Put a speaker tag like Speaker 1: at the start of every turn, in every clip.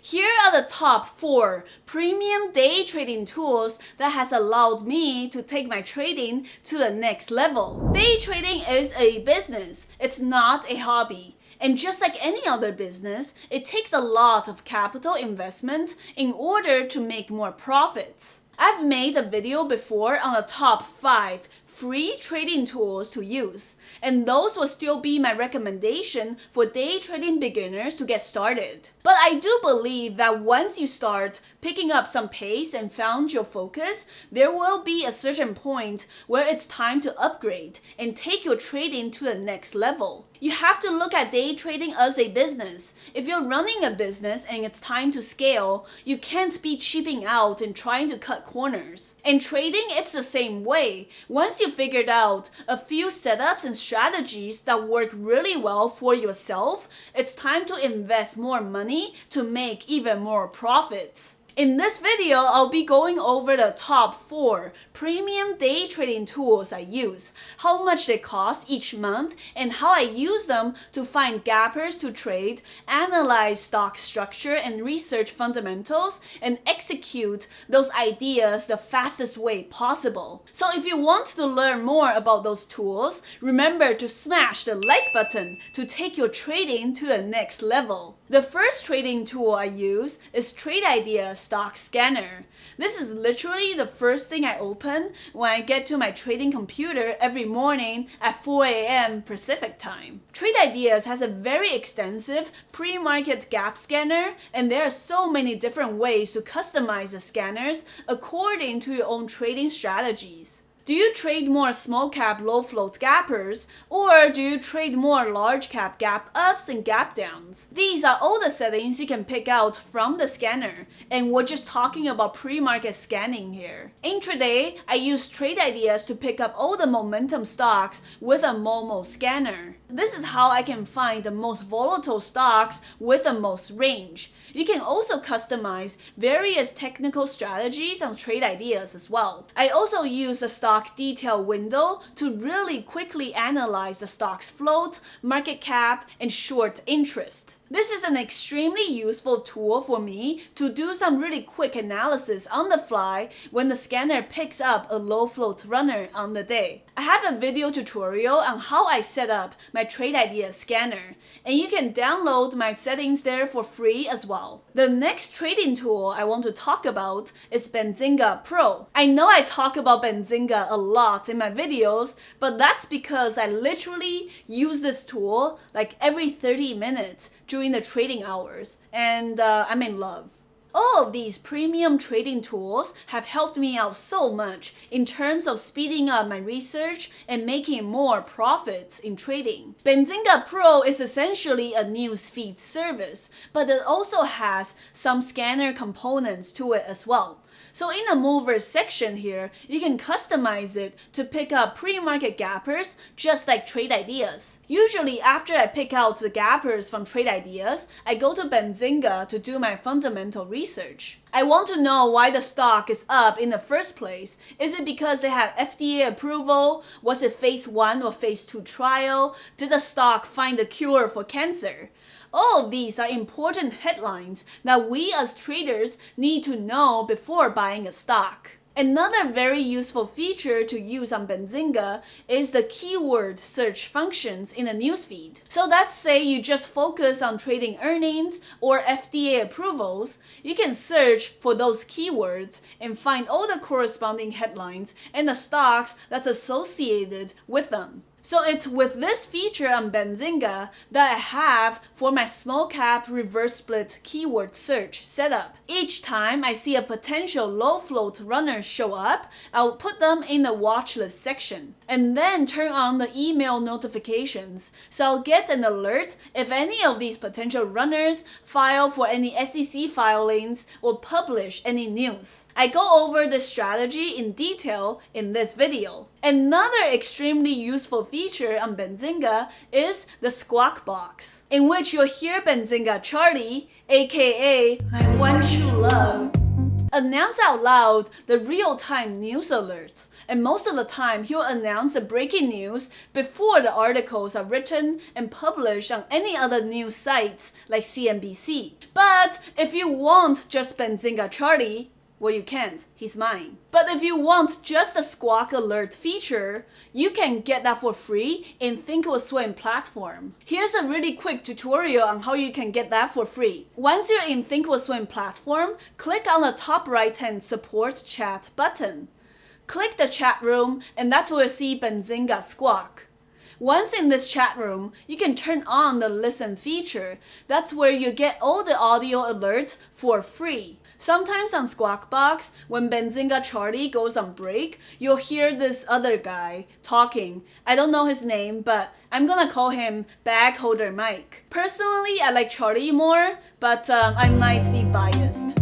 Speaker 1: Here are the top 4 premium day trading tools that has allowed me to take my trading to the next level. Day trading is a business, it's not a hobby. And just like any other business, it takes a lot of capital investment in order to make more profits. I've made a video before on the top 5 free trading tools to use, and those will still be my recommendation for day trading beginners to get started. But I do believe that once you start picking up some pace and found your focus, there will be a certain point where it's time to upgrade and take your trading to the next level. You have to look at day trading as a business. If you're running a business and it's time to scale, you can't be cheaping out and trying to cut corners. And trading, it's the same way. Once you figured out a few setups and strategies that work really well for yourself, it's time to invest more money to make even more profits. In this video, I'll be going over the top 4 premium day trading tools I use, how much they cost each month, and how I use them to find gappers to trade, analyze stock structure and research fundamentals, and execute those ideas the fastest way possible. So if you want to learn more about those tools, remember to smash the like button to take your trading to the next level. The first trading tool I use is Trade Ideas Stock Scanner. This is literally the first thing I open when I get to my trading computer every morning at 4 a.m. Pacific time. Trade Ideas has a very extensive pre-market gap scanner, and there are so many different ways to customize the scanners according to your own trading strategies. Do you trade more small cap low float gappers, or do you trade more large cap gap ups and gap downs? These are all the settings you can pick out from the scanner, and we're just talking about pre-market scanning here. Intraday, I use Trade Ideas to pick up all the momentum stocks with a Momo scanner. This is how I can find the most volatile stocks with the most range. You can also customize various technical strategies on Trade Ideas as well. I also use the stock detail window to really quickly analyze the stock's float, market cap, and short interest. This is an extremely useful tool for me to do some really quick analysis on the fly when the scanner picks up a low float runner on the day. I have a video tutorial on how I set up my Trade Ideas scanner, and you can download my settings there for free as well. The next trading tool I want to talk about is Benzinga Pro. I know I talk about Benzinga a lot in my videos, but that's because I literally use this tool like every 30 minutes during the trading hours, and I'm in love. All of these premium trading tools have helped me out so much in terms of speeding up my research and making more profits in trading. Benzinga Pro is essentially a newsfeed service, but it also has some scanner components to it as well. So in the movers section here, you can customize it to pick up pre-market gappers just like Trade Ideas. Usually after I pick out the gappers from Trade Ideas, I go to Benzinga to do my fundamental research. I want to know why the stock is up in the first place. Is it because they have FDA approval? Was it phase 1 or phase 2 trial? Did the stock find a cure for cancer? All of these are important headlines that we as traders need to know before buying a stock. Another very useful feature to use on Benzinga is the keyword search functions in the newsfeed. So let's say you just focus on trading earnings or FDA approvals, you can search for those keywords and find all the corresponding headlines and the stocks that's associated with them. So it's with this feature on Benzinga that I have for my small cap reverse split keyword search setup. Each time I see a potential low float runner show up, I'll put them in the watch list section and then turn on the email notifications. So I'll get an alert if any of these potential runners file for any SEC filings or publish any news. I go over this strategy in detail in this video. Another extremely useful feature on Benzinga is the Squawk Box, in which you'll hear Benzinga Charlie, aka my one true love, announce out loud the real-time news alerts. And most of the time, he'll announce the breaking news before the articles are written and published on any other news sites like CNBC. But if you want just Benzinga Charlie, well, you can't. He's mine. But if you want just the Squawk Alert feature, you can get that for free in Thinkorswim platform. Here's a really quick tutorial on how you can get that for free. Once you're in Thinkorswim platform, click on the top right-hand Support Chat button. Click the chat room, and that's where you see Benzinga Squawk. Once in this chat room, you can turn on the listen feature. That's where you get all the audio alerts for free. Sometimes on Squawk Box, when Benzinga Charlie goes on break, you'll hear this other guy talking. I don't know his name, but I'm gonna call him Bag Holder Mike. Personally, I like Charlie more, but I might be biased.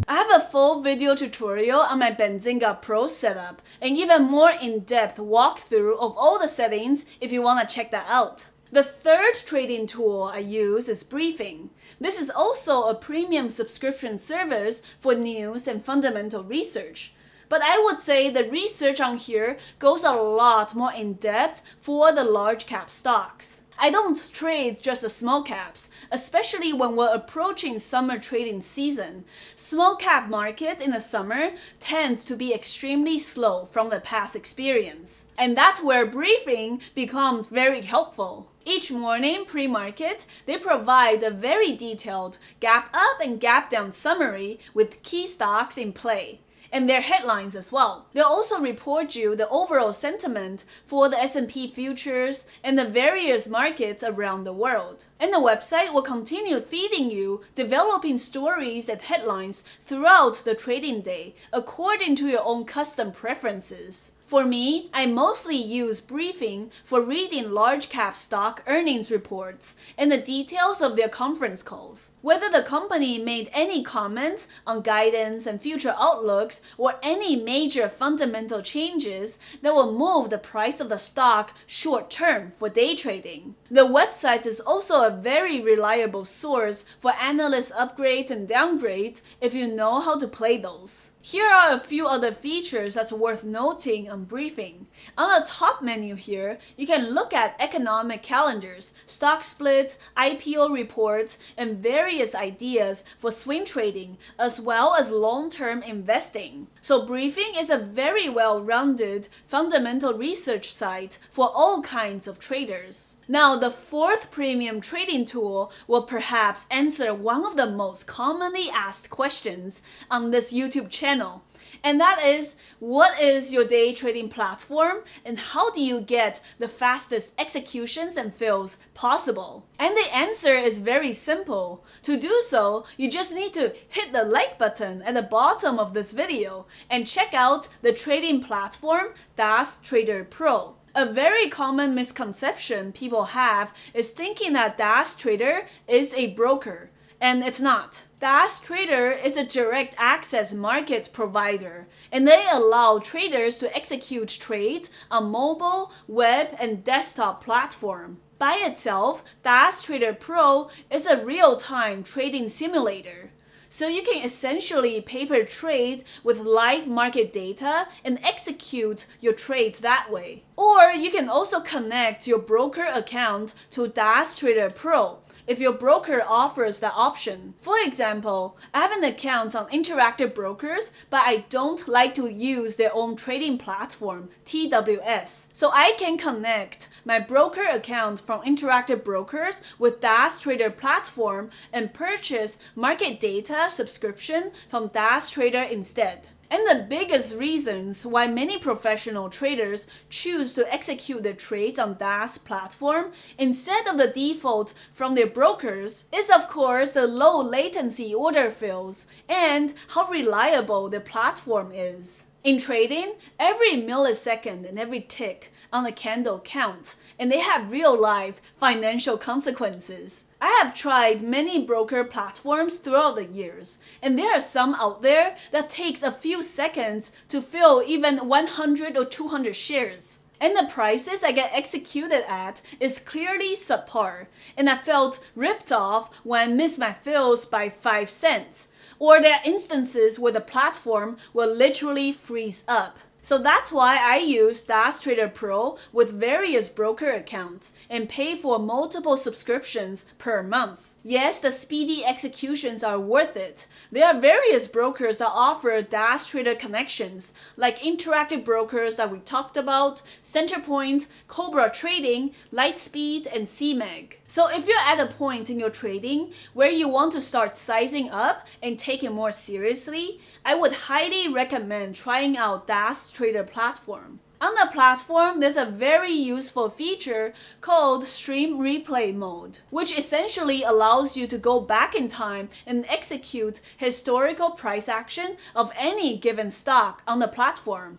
Speaker 1: I have a full video tutorial on my Benzinga Pro setup and even more in-depth walkthrough of all the settings if you want to check that out. The third trading tool I use is Briefing. This is also a premium subscription service for news and fundamental research. But I would say the research on here goes a lot more in-depth for the large cap stocks. I don't trade just the small caps, especially when we're approaching summer trading season. Small cap market in the summer tends to be extremely slow from the past experience. And that's where Briefing becomes very helpful. Each morning pre-market, they provide a very detailed gap up and gap down summary with key stocks in play. And their headlines as well. They'll also report you the overall sentiment for the S&P futures and the various markets around the world. And the website will continue feeding you developing stories and headlines throughout the trading day according to your own custom preferences. For me, I mostly use Briefing for reading large cap stock earnings reports and the details of their conference calls. Whether the company made any comments on guidance and future outlooks or any major fundamental changes that will move the price of the stock short term for day trading. The website is also a very reliable source for analyst upgrades and downgrades if you know how to play those. Here are a few other features that's worth noting on Briefing. On the top menu here, you can look at economic calendars, stock splits, IPO reports, and various ideas for swing trading, as well as long-term investing. So Briefing is a very well-rounded fundamental research site for all kinds of traders. Now, the fourth premium trading tool will perhaps answer one of the most commonly asked questions on this YouTube channel. And that is, what is your day trading platform and how do you get the fastest executions and fills possible? And the answer is very simple. To do so, you just need to hit the like button at the bottom of this video and check out the trading platform Das Trader Pro. A very common misconception people have is thinking that Das Trader is a broker, and it's not. Das Trader is a direct access market provider, and they allow traders to execute trades on mobile, web, and desktop platform. By itself, Das Trader Pro is a real-time trading simulator. So you can essentially paper trade with live market data and execute your trades that way. Or you can also connect your broker account to Das Trader Pro if your broker offers that option. For example, I have an account on Interactive Brokers, but I don't like to use their own trading platform, TWS. So I can connect my broker account from Interactive Brokers with Das Trader platform and purchase market data subscription from Das Trader instead. And the biggest reasons why many professional traders choose to execute their trades on Das platform instead of the default from their brokers is of course the low latency order fills and how reliable the platform is. In trading, every millisecond and every tick on the candle counts, and they have real-life financial consequences. I have tried many broker platforms throughout the years, and there are some out there that takes a few seconds to fill even 100 or 200 shares. And the prices I get executed at is clearly subpar, and I felt ripped off when I missed my fills by 5 cents. Or there are instances where the platform will literally freeze up. So that's why I use DAS Trader Pro with various broker accounts and pay for multiple subscriptions per month. Yes, the speedy executions are worth it. There are various brokers that offer DAS Trader connections, like Interactive Brokers that we talked about, Centerpoint, Cobra Trading, Lightspeed, and CMEG. So if you're at a point in your trading where you want to start sizing up and take it more seriously, I would highly recommend trying out DAS Trader platform. On the platform, there's a very useful feature called Stream Replay Mode, which essentially allows you to go back in time and execute historical price action of any given stock on the platform.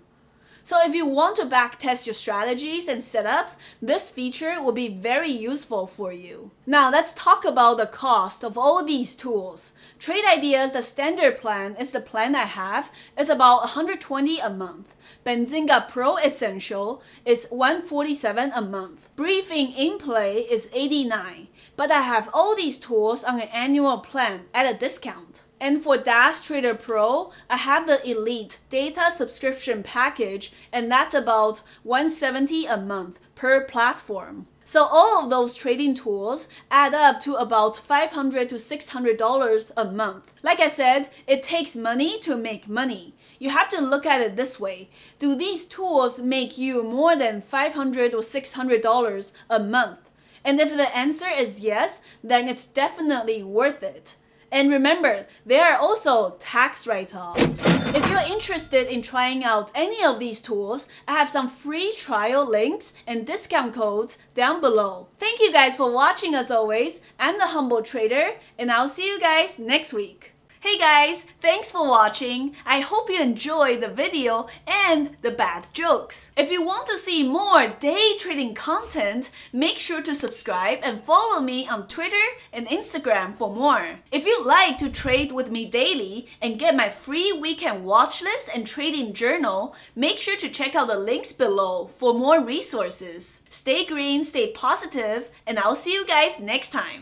Speaker 1: So if you want to backtest your strategies and setups, this feature will be very useful for you. Now let's talk about the cost of all these tools. Trade Ideas, the standard plan, is the plan I have. It's about $120 a month. Benzinga Pro Essential is $147 a month. Briefing In Play is $89. But I have all these tools on an annual plan at a discount. And for DAS Trader Pro, I have the Elite Data Subscription Package, and that's about $170 a month per platform. So all of those trading tools add up to about $500 to $600 a month. Like I said, it takes money to make money. You have to look at it this way. Do these tools make you more than $500 or $600 a month? And if the answer is yes, then it's definitely worth it. And remember, there are also tax write-offs. If you're interested in trying out any of these tools, I have some free trial links and discount codes down below. Thank you guys for watching as always. I'm the Humble Trader, and I'll see you guys next week. Hey guys, thanks for watching. I hope you enjoyed the video and the bad jokes. If you want to see more day trading content, make sure to subscribe and follow me on Twitter and Instagram for more. If you'd like to trade with me daily and get my free weekend watch list and trading journal, make sure to check out the links below for more resources. Stay green, stay positive, and I'll see you guys next time.